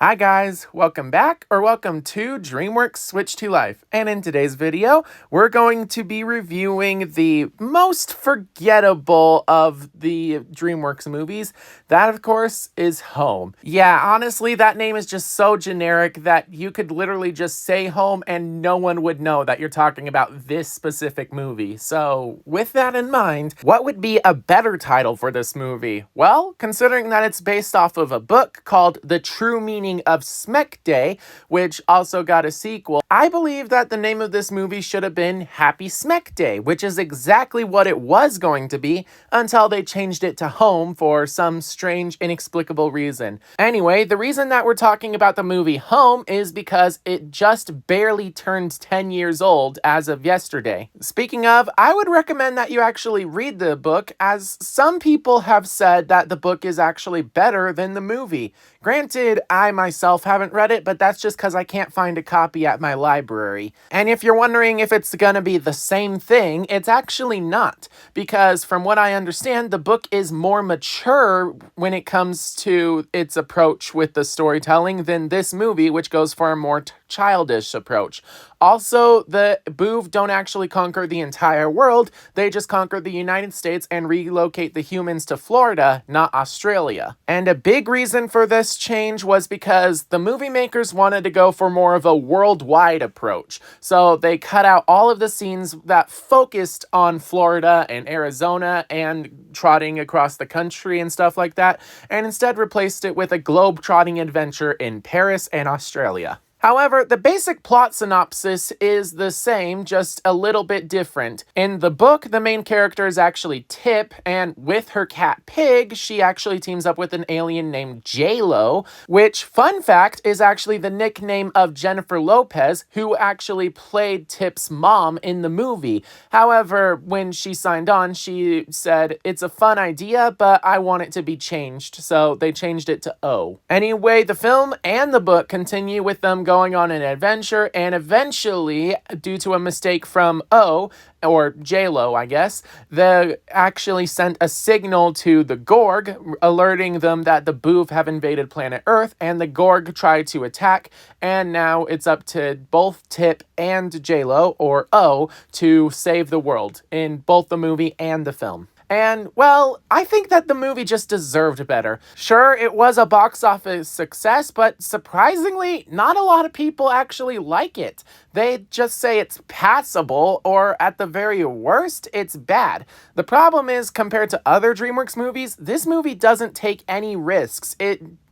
Hi guys, welcome back or welcome to DreamWorks Switch to Life. And in today's video, we're going to be reviewing the most forgettable of the DreamWorks movies. That, of course, is Home. Yeah, honestly, that name is just so generic that you could literally just say Home and no one would know that you're talking about this specific movie. So, with that in mind, what would be a better title for this movie? Well, considering that it's based off of a book called The True Meaning of Smek Day, which also got a sequel, I believe that the name of this movie should have been Happy Smek Day, which is exactly what it was going to be until they changed it to Home for some strange, inexplicable reason. Anyway, the reason that we're talking about the movie Home is because it just barely turned 10 years old as of yesterday. Speaking of, I would recommend that you actually read the book, as some people have said that the book is actually better than the movie. Granted, I myself haven't read it, but that's just because I can't find a copy at my library. And if you're wondering if it's gonna be the same thing, it's actually not. Because from what I understand, the book is more mature when it comes to its approach with the storytelling than this movie, which goes for a more childish approach. Also, the Boov don't actually conquer the entire world, they just conquer the United States and relocate the humans to Florida, not Australia. And a big reason for this change was because the movie makers wanted to go for more of a worldwide approach. So they cut out all of the scenes that focused on Florida and Arizona and trotting across the country and stuff like that, and instead replaced it with a globe-trotting adventure in Paris and Australia. However, the basic plot synopsis is the same, just a little bit different. In the book, the main character is actually Tip, and with her cat Pig, she actually teams up with an alien named J-Lo, which, fun fact, is actually the nickname of Jennifer Lopez, who actually played Tip's mom in the movie. However, when she signed on, she said, "It's a fun idea, but I want it to be changed," so they changed it to O. Anyway, the film and the book continue with them going on an adventure, and eventually, due to a mistake from O, or J-Lo, I guess, they actually sent a signal to the Gorg, alerting them that the Boov have invaded planet Earth, and the Gorg tried to attack, and now it's up to both Tip and J-Lo, or O, to save the world, in both the movie and the film. And, well, I think that the movie just deserved better. Sure, it was a box office success, but surprisingly, not a lot of people actually like it. They just say it's passable, or at the very worst, it's bad. The problem is, compared to other DreamWorks movies, this movie doesn't take any risks.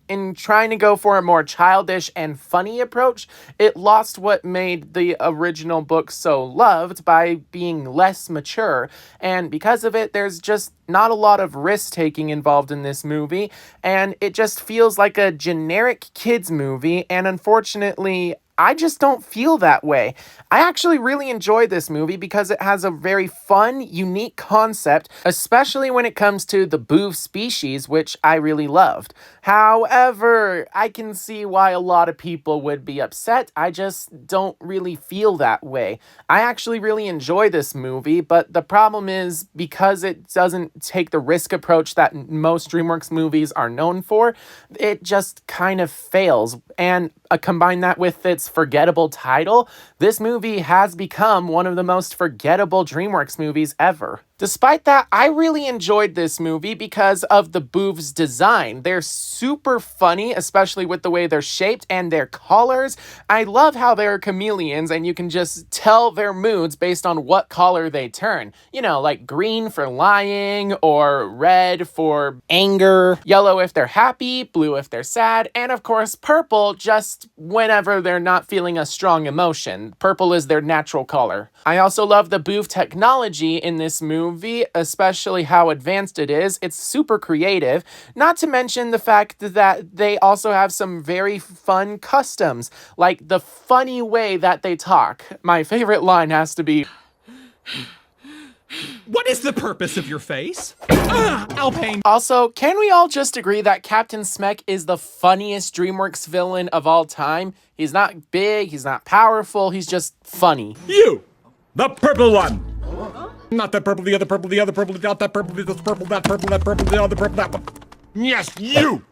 In trying to go for a more childish and funny approach, it lost what made the original book so loved by being less mature, and because of it, there's just not a lot of risk-taking involved in this movie, and it just feels like a generic kids movie, and unfortunately, I just don't feel that way. I actually really enjoy this movie because it has a very fun, unique concept, especially when it comes to the Boov species, which I really loved. However, I can see why a lot of people would be upset. I just don't really feel that way. I actually really enjoy this movie, but the problem is because it doesn't take the risk approach that most DreamWorks movies are known for, it just kind of fails. And combine that with its forgettable title, this movie has become one of the most forgettable DreamWorks movies ever. Despite that, I really enjoyed this movie because of the Boov's design. They're super funny, especially with the way they're shaped and their colors. I love how they're chameleons and you can just tell their moods based on what color they turn. You know, like green for lying, or red for anger, yellow if they're happy, blue if they're sad, and of course purple just whenever they're not feeling a strong emotion. Purple is their natural color. I also love the Boov technology in this movie, especially how advanced it is. It's super creative, not to mention the fact that they also have some very fun customs, like the funny way that they talk. My favorite line has to be, "What is the purpose of your face?" Alpine. Also, can we all just agree that Captain Smek is the funniest DreamWorks villain of all time? He's not big, he's not powerful, he's just funny. You! The purple one! Not that purple, the other purple, not that purple, this purple, that purple, that purple, the other purple, that one. Yes, you!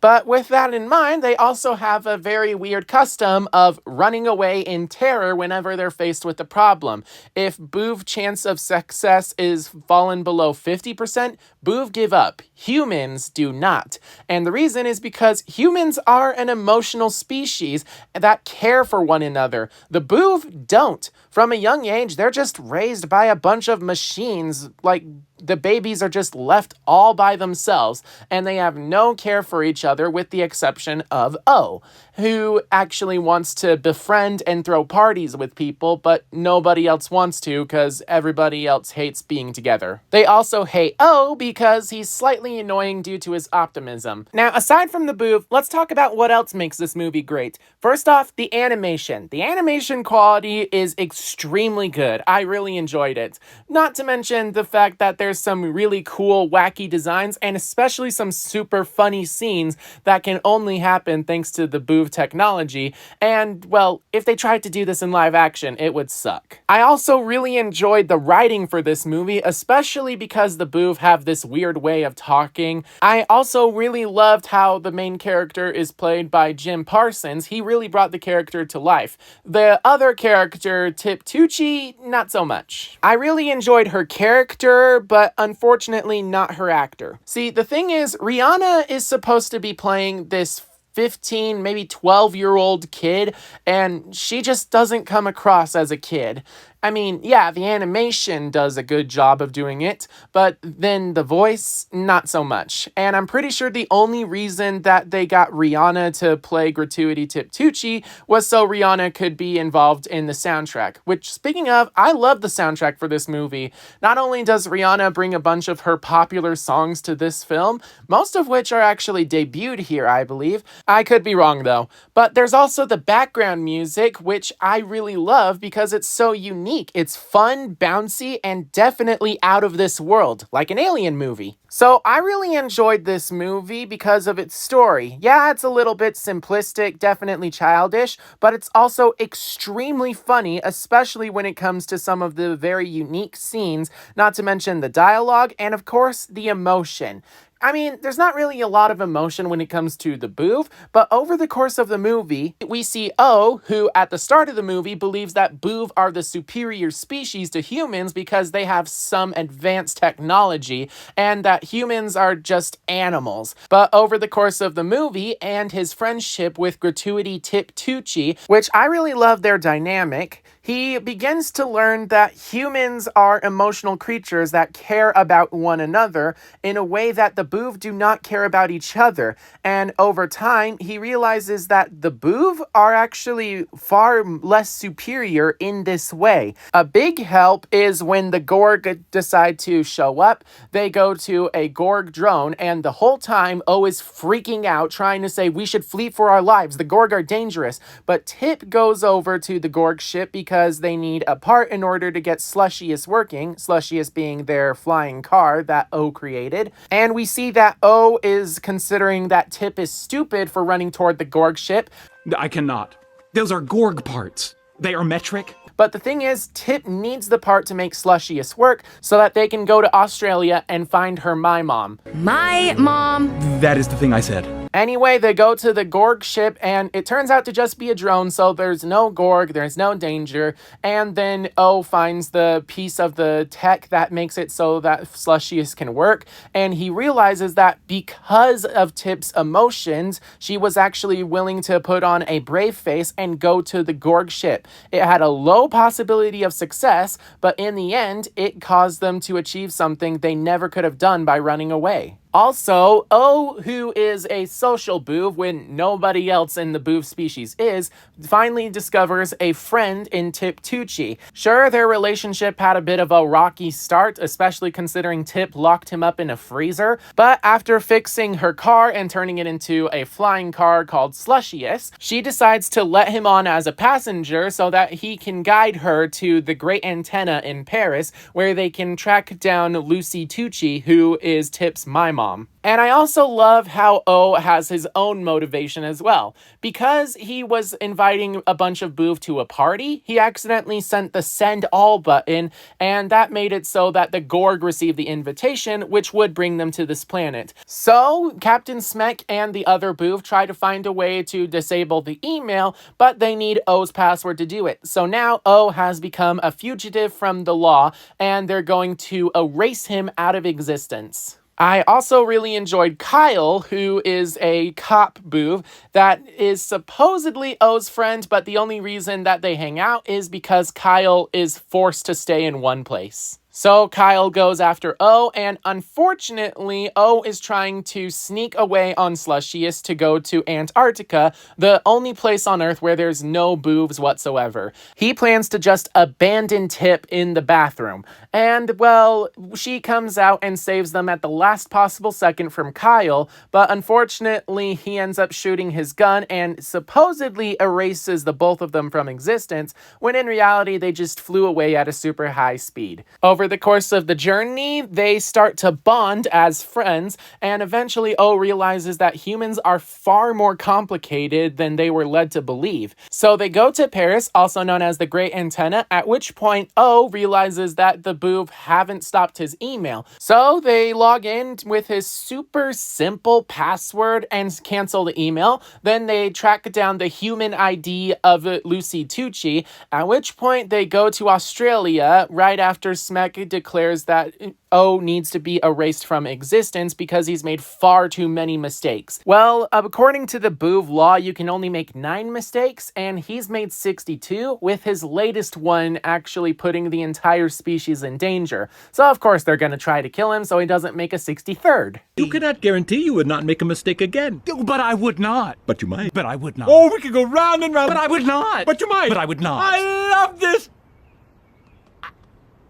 But with that in mind, they also have a very weird custom of running away in terror whenever they're faced with a problem. If Boov chance of success is fallen below 50%, Boov give up. Humans do not. And the reason is because humans are an emotional species that care for one another. The Boov don't. From a young age, they're just raised by a bunch of machines, like the babies are just left all by themselves, and they have no care for each other with the exception of O, who actually wants to befriend and throw parties with people, but nobody else wants to because everybody else hates being together. They also hate O because he's slightly annoying due to his optimism. Now, aside from the Boov, let's talk about what else makes this movie great. First off, the animation. The animation quality is extremely good. I really enjoyed it. Not to mention the fact that there's some really cool, wacky designs, and especially some super funny scenes that can only happen thanks to the Boov technology, and, well, if they tried to do this in live action, it would suck. I also really enjoyed the writing for this movie, especially because the Boov have this weird way of talking. I also really loved how the main character is played by Jim Parsons. He really brought the character to life. The other character, Tip Tucci, not so much. I really enjoyed her character, but unfortunately not her actor. See, the thing is, Rihanna is supposed to be playing this 15, maybe 12-year-old kid, and she just doesn't come across as a kid. I mean, yeah, the animation does a good job of doing it, but then the voice, not so much. And I'm pretty sure the only reason that they got Rihanna to play Gratuity Tip Tucci was so Rihanna could be involved in the soundtrack, which, speaking of, I love the soundtrack for this movie. Not only does Rihanna bring a bunch of her popular songs to this film, most of which are actually debuted here, I believe. I could be wrong, though. But there's also the background music, which I really love because it's so unique. It's fun, bouncy, and definitely out of this world, like an Alien movie. So I really enjoyed this movie because of its story. Yeah, it's a little bit simplistic, definitely childish, but it's also extremely funny, especially when it comes to some of the very unique scenes, not to mention the dialogue, and of course, the emotion. I mean, there's not really a lot of emotion when it comes to the Boov, but over the course of the movie, we see O, who at the start of the movie believes that Boov are the superior species to humans because they have some advanced technology, and that humans are just animals. But over the course of the movie and his friendship with Gratuity Tip Tucci, which I really love their dynamic, he begins to learn that humans are emotional creatures that care about one another in a way that the Boov do not care about each other. And over time, he realizes that the Boov are actually far less superior in this way. A big help is when the Gorg decide to show up, they go to a Gorg drone, and the whole time O is freaking out, trying to say, we should flee for our lives, the Gorg are dangerous. But Tip goes over to the Gorg ship because they need a part in order to get Slushiest working, Slushiest being their flying car that O created. And we see that O is considering that Tip is stupid for running toward the Gorg ship. I cannot. Those are Gorg parts. They are metric. But the thing is, Tip needs the part to make Slushiest work so that they can go to Australia and find her My Mom. My mom. That is the thing I said. Anyway, they go to the Gorg ship, and it turns out to just be a drone, so there's no Gorg, there's no danger, and then O finds the piece of the tech that makes it so that Slushiest can work, and he realizes that because of Tip's emotions, she was actually willing to put on a brave face and go to the Gorg ship. It had a low possibility of success, but in the end, it caused them to achieve something they never could have done by running away. Also, O, who is a social Boov when nobody else in the Boov species is, finally discovers a friend in Tip Tucci. Sure, their relationship had a bit of a rocky start, especially considering Tip locked him up in a freezer, but after fixing her car and turning it into a flying car called Slushiest, she decides to let him on as a passenger so that he can guide her to the Great Antenna in Paris, where they can track down Lucy Tucci, who is Tip's My Mom. mom. And I also love how O has his own motivation as well. Because he was inviting a bunch of Boov to a party, he accidentally sent the send all button, and that made it so that the Gorg received the invitation, which would bring them to this planet. So Captain Smek and the other Boov try to find a way to disable the email, but they need O's password to do it. So now O has become a fugitive from the law, and they're going to erase him out of existence. I also really enjoyed Kyle, who is a cop Boov that is supposedly O's friend, but the only reason that they hang out is because Kyle is forced to stay in one place. So Kyle goes after O, and unfortunately, O is trying to sneak away on Slushius to go to Antarctica, the only place on Earth where there's no Boovs whatsoever. He plans to just abandon Tip in the bathroom. And, well, she comes out and saves them at the last possible second from Kyle, but unfortunately, he ends up shooting his gun and supposedly erases the both of them from existence, when in reality, they just flew away at a super high speed. Over the course of the journey, they start to bond as friends, and eventually O realizes that humans are far more complicated than they were led to believe. So they go to Paris, also known as the Great Antenna, at which point O realizes that the Boov haven't stopped his email. So they log in with his super simple password and cancel the email. Then they track down the human ID of Lucy Tucci, at which point they go to Australia right after Smek declares that O needs to be erased from existence because he's made far too many mistakes. Well, according to the Boov law, you can only make 9 mistakes, and he's made 62, with his latest one actually putting the entire species in danger. So of course they're gonna try to kill him so he doesn't make a 63rd. You cannot guarantee you would not make a mistake again. But I would not. But you might. But I would not. Oh, we could go round and round. But I would not. But you might. But I would not. I love this.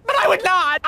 But I would not.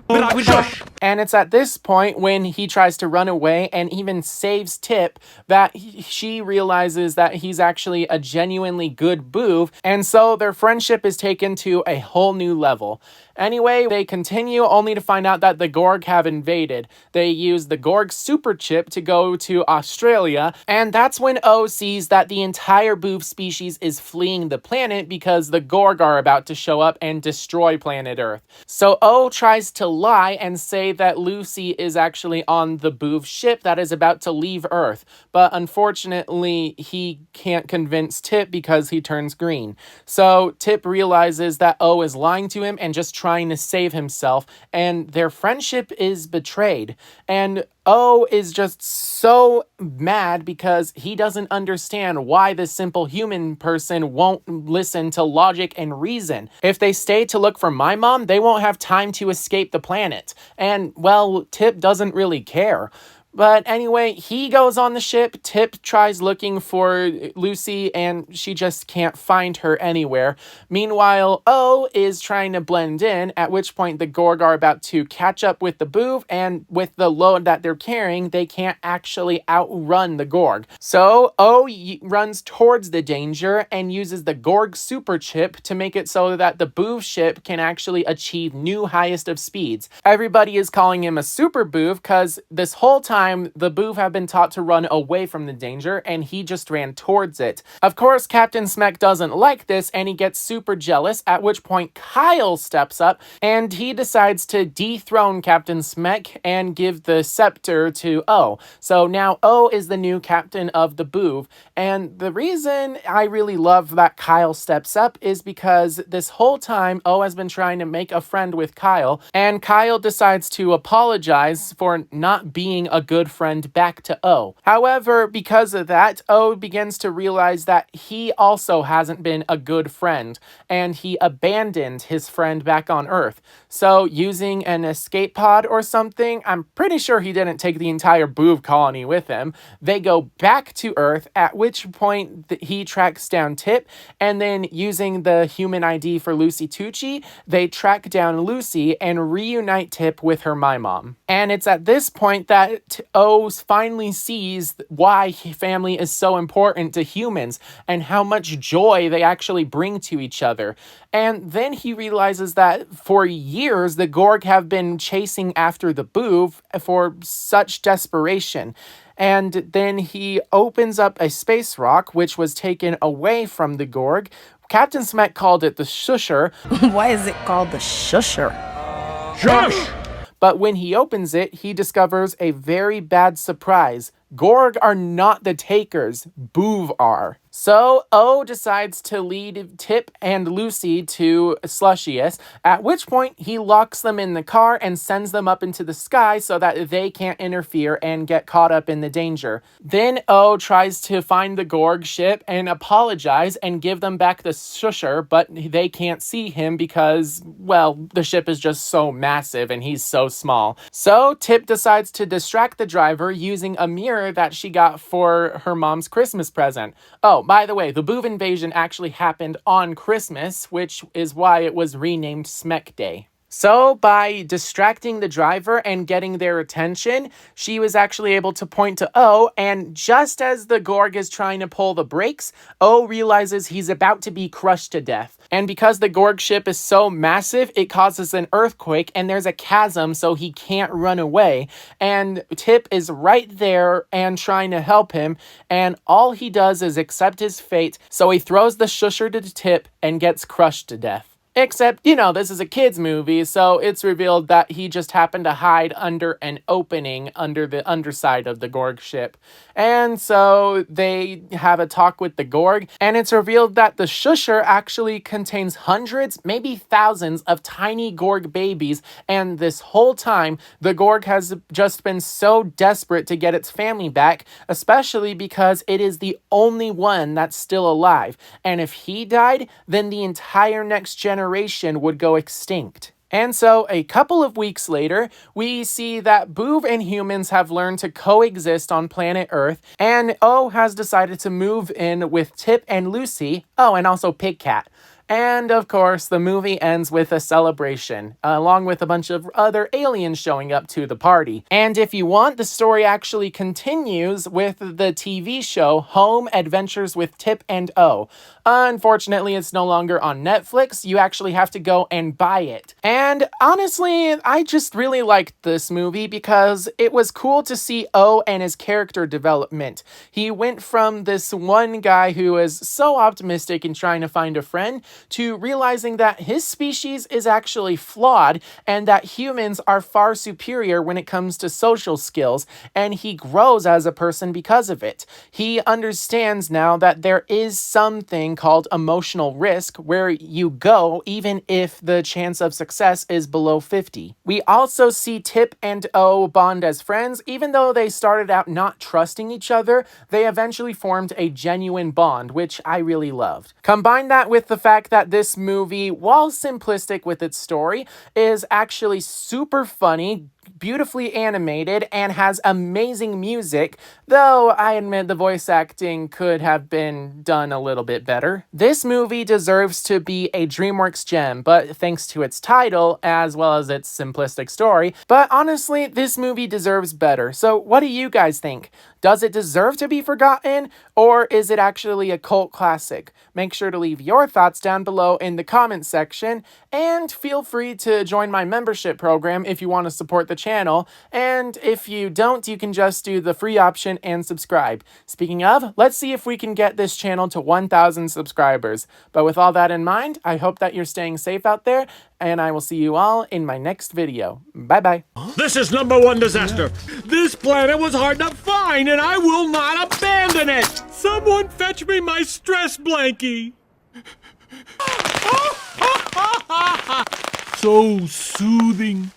But I would not. And it's at this point when he tries to run away and even saves Tip that she realizes that he's actually a genuinely good Boov, and so their friendship is taken to a whole new level. Anyway, they continue only to find out that the Gorg have invaded. They use the Gorg super chip to go to Australia, and that's when O sees that the entire Boov species is fleeing the planet because the Gorg are about to show up and destroy planet Earth. So O tries to lie and say that Lucy is actually on the Boov ship that is about to leave Earth, but unfortunately he can't convince Tip because he turns green. So Tip realizes that O is lying to him and just trying to save himself, and their friendship is betrayed. And O is just so mad because he doesn't understand why this simple human person won't listen to logic and reason. If they stay to look for my mom, they won't have time to escape the planet. And, well, Tip doesn't really care. But anyway, he goes on the ship. Tip tries looking for Lucy, and she just can't find her anywhere. Meanwhile, O is trying to blend in, at which point the Gorg are about to catch up with the Boov, and with the load that they're carrying, they can't actually outrun the Gorg. So O runs towards the danger and uses the Gorg super chip to make it so that the Boov ship can actually achieve new highest of speeds. Everybody is calling him a super Boov because this whole time the Boov have been taught to run away from the danger, and he just ran towards it. Of course, Captain Smek doesn't like this, and he gets super jealous, at which point Kyle steps up, and he decides to dethrone Captain Smek and give the scepter to O. So now O is the new captain of the Boov, and the reason I really love that Kyle steps up is because this whole time O has been trying to make a friend with Kyle, and Kyle decides to apologize for not being a good friend back to O. However, because of that, O begins to realize that he also hasn't been a good friend, and he abandoned his friend back on Earth. So using an escape pod or something, I'm pretty sure he didn't take the entire Boov colony with him. They go back to Earth, at which point he tracks down Tip, and then using the human ID for Lucy Tucci, they track down Lucy and reunite Tip with her my mom. And it's at this point that O finally sees why family is so important to humans and how much joy they actually bring to each other. And then he realizes that for years, the Gorg have been chasing after the Boov for such desperation. And then he opens up a space rock, which was taken away from the Gorg. Captain Smek called it the Shusher. Why is it called the Shusher? Shush! But when he opens it, he discovers a very bad surprise. Gorg are not the takers, Boov are. So O decides to lead Tip and Lucy to Slushius, at which point he locks them in the car and sends them up into the sky so that they can't interfere and get caught up in the danger. Then O tries to find the Gorg ship and apologize and give them back the Shusher, but they can't see him because, well, the ship is just so massive and he's so small. So Tip decides to distract the driver using a mirror that she got for her mom's Christmas present. Oh, by the way, the Boov invasion actually happened on Christmas, which is why it was renamed Smek Day. So, by distracting the driver and getting their attention, she was actually able to point to O, and just as the Gorg is trying to pull the brakes, O realizes he's about to be crushed to death. And because the Gorg ship is so massive, it causes an earthquake, and there's a chasm, so he can't run away. And Tip is right there and trying to help him, and all he does is accept his fate, so he throws the Shusher to Tip and gets crushed to death. Except, this is a kid's movie, so it's revealed that he just happened to hide under an opening under the underside of the Gorg ship. And so they have a talk with the Gorg, and it's revealed that the Shusher actually contains hundreds, maybe thousands of tiny Gorg babies, and this whole time, the Gorg has just been so desperate to get its family back, especially because it is the only one that's still alive. And if he died, then the entire next generation would go extinct. And so, a couple of weeks later, we see that Boov and humans have learned to coexist on planet Earth, and O has decided to move in with Tip and Lucy, and also Pig Cat. And of course, the movie ends with a celebration, along with a bunch of other aliens showing up to the party. And if you want, the story actually continues with the TV show Home Adventures with Tip and O. Unfortunately, it's no longer on Netflix. You actually have to go and buy it. And honestly, I just really liked this movie because it was cool to see O and his character development. He went from this one guy who is so optimistic in trying to find a friend to realizing that his species is actually flawed and that humans are far superior when it comes to social skills, and he grows as a person because of it. He understands now that there is something called emotional risk where you go even if the chance of success is below 50. We also see Tip and O bond as friends. Even though they started out not trusting each other, they eventually formed a genuine bond, which I really loved. Combine that with the fact that this movie, while simplistic with its story, is actually super funny, beautifully animated, and has amazing music, though I admit the voice acting could have been done a little bit better. This movie deserves to be a DreamWorks gem, but thanks to its title, as well as its simplistic story. But honestly, this movie deserves better. So what do you guys think? Does it deserve to be forgotten, or is it actually a cult classic? Make sure to leave your thoughts down below in the comments section, and feel free to join my membership program if you want to support the channel, and if you don't, you can just do the free option and subscribe. Speaking of, let's see if we can get this channel to 1,000 subscribers. But with all that in mind, I hope that you're staying safe out there, and I will see you all in my next video. Bye-bye. This is #1 disaster. This planet was hard to find, and I will not abandon it. Someone fetch me my stress blankie. So soothing.